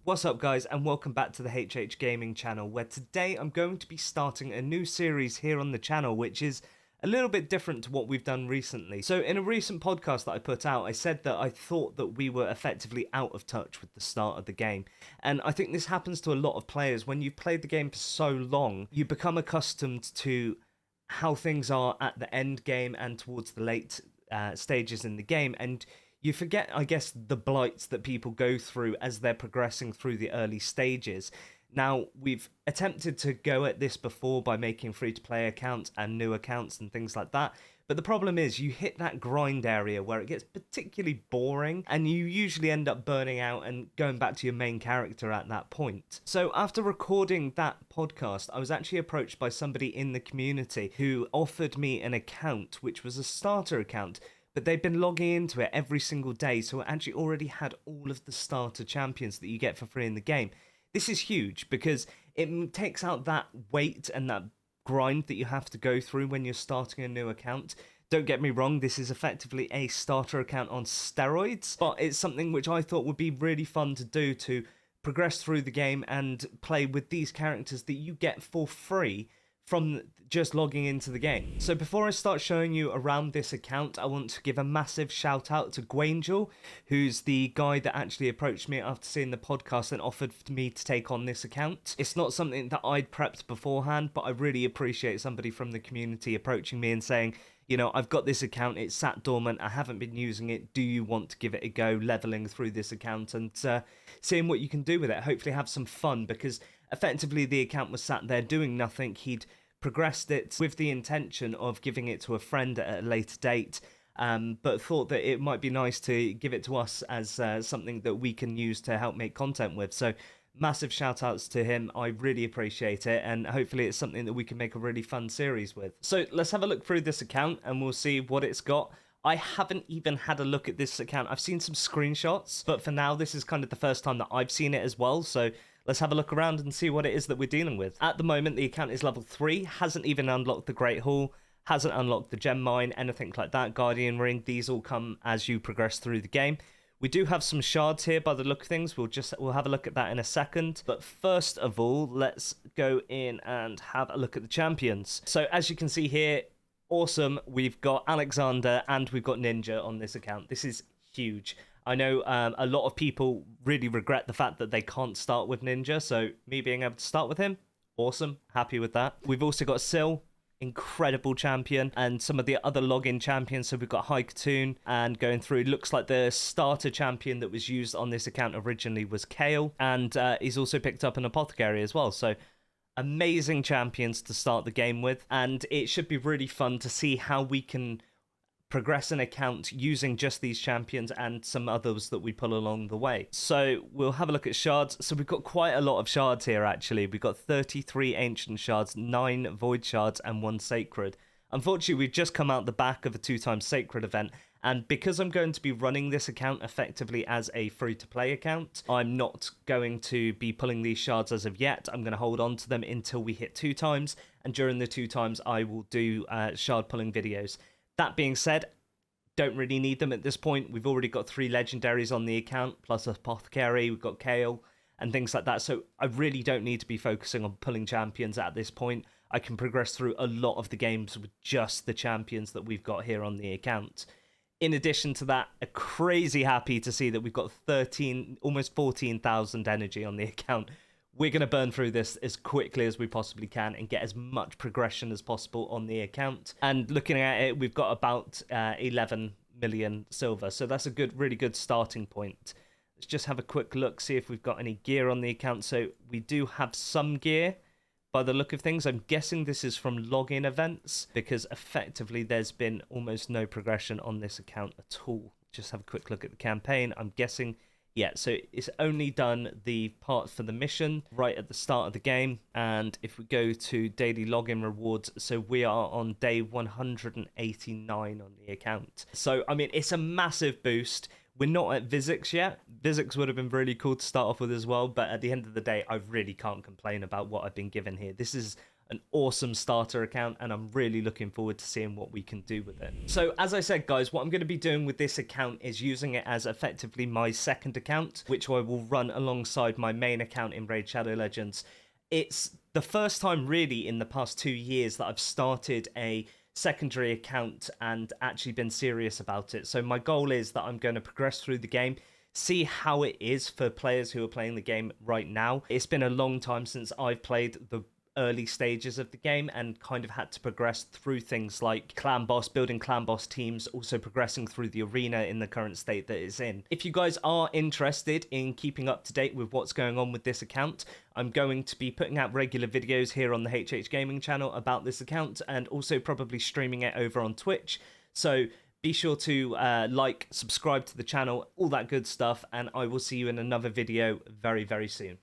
What's up guys, and welcome back to the HH Gaming channel, where today I'm going to be starting a new series here on the channel which is a little bit different to what we've done recently. So in a recent podcast that I put out, I said that I thought that we were effectively out of touch with the start of the game, and I think this happens to a lot of players. When you've played the game for so long, you become accustomed to how things are at the end game and towards the late stages in the game, and you forget, I guess, the blights that people go through as they're progressing through the early stages. Now, we've attempted to go at this before by making free-to-play accounts and new accounts and things like that, but the problem is you hit that grind area where it gets particularly boring and you usually end up burning out and going back to your main character at that point. So after recording that podcast, I was actually approached by somebody in the community who offered me an account, which was a starter account, but they've been logging into it every single day, so it actually already had all of the starter champions that you get for free in the game. This is huge because it takes out that weight and that grind that you have to go through when you're starting a new account. Don't get me wrong, this is effectively a starter account on steroids, but it's something which I thought would be really fun to do, to progress through the game and play with these characters that you get for free from just logging into the game. So before I start showing you around this account, I want to give a massive shout out to Gwangel, who's the guy that actually approached me after seeing the podcast and offered me to take on this account. It's not something that I'd prepped beforehand, but I really appreciate somebody from the community approaching me and saying, you know, I've got this account, it's sat dormant, I haven't been using it, do you want to give it a go, leveling through this account and seeing what you can do with it, hopefully have some fun, because effectively the account was sat there doing nothing. He'd progressed it with the intention of giving it to a friend at a later date, but thought that it might be nice to give it to us as something that we can use to help make content with. So massive shout outs to him, I really appreciate it, and hopefully it's something that we can make a really fun series with. So let's have a look through this account and we'll see what it's got. I haven't even had a look at this account. I've seen some screenshots, but for now this is kind of the first time that I've seen it as well, so let's have a look around and see what it is that we're dealing with. At the moment, the account is level 3, hasn't even unlocked the Great Hall, hasn't unlocked the Gem Mine, anything like that, Guardian Ring. These all come as you progress through the game. We do have some shards here by the look of things. We'll have a look at that in a second. But first of all, let's go in and have a look at the champions. So as you can see here, awesome. We've got Alexander and we've got Ninja on this account. This is huge. I know a lot of people really regret the fact that they can't start with Ninja, so me being able to start with him, awesome, happy with that. We've also got Syl, incredible champion, and some of the other login champions. So we've got High Katoon, and going through, looks like the starter champion that was used on this account originally was Kale, and he's also picked up an Apothecary as well, so amazing champions to start the game with, and it should be really fun to see how we can progress an account using just these champions and some others that we pull along the way. So we'll have a look at shards. So we've got quite a lot of shards here actually. We've got 33 ancient shards, 9 void shards and 1 sacred. Unfortunately, we've just come out the back of a 2x sacred event, and because I'm going to be running this account effectively as a free-to-play account, I'm not going to be pulling these shards as of yet. I'm going to hold on to them until we hit 2x, and during the 2x I will do shard pulling videos. That being said, don't really need them at this point. We've already got 3 legendaries on the account, plus Apothecary, we've got Kale, and things like that. So I really don't need to be focusing on pulling champions at this point. I can progress through a lot of the games with just the champions that we've got here on the account. In addition to that, crazy happy to see that we've got almost 14,000 energy on the account. We're going to burn through this as quickly as we possibly can and get as much progression as possible on the account. And looking at it, we've got about 11 million silver. So that's a really good starting point. Let's just have a quick look, see if we've got any gear on the account. So we do have some gear by the look of things. I'm guessing this is from login events, because effectively there's been almost no progression on this account at all. Just have a quick look at the campaign. I'm guessing, yeah, so it's only done the part for the mission right at the start of the game. And if we go to daily login rewards, so we are on day 189 on the account. So, I mean, it's a massive boost. We're not at Vizix yet. Vizix would have been really cool to start off with as well, but at the end of the day, I really can't complain about what I've been given here. This is an awesome starter account, and I'm really looking forward to seeing what we can do with it. So as I said, guys, what I'm going to be doing with this account is using it as effectively my second account, which I will run alongside my main account in Raid Shadow Legends. It's the first time really in the past 2 years that I've started a secondary account and actually been serious about it. So my goal is that I'm going to progress through the game, see how it is for players who are playing the game right now. It's been a long time since I've played the early stages of the game and kind of had to progress through things like clan boss, building clan boss teams, also progressing through the arena in the current state that it's in. If you guys are interested in keeping up to date with what's going on with this account, I'm going to be putting out regular videos here on the HH Gaming channel about this account, and also probably streaming it over on Twitch. So be sure to like, subscribe to the channel, all that good stuff, and I will see you in another video very, very soon.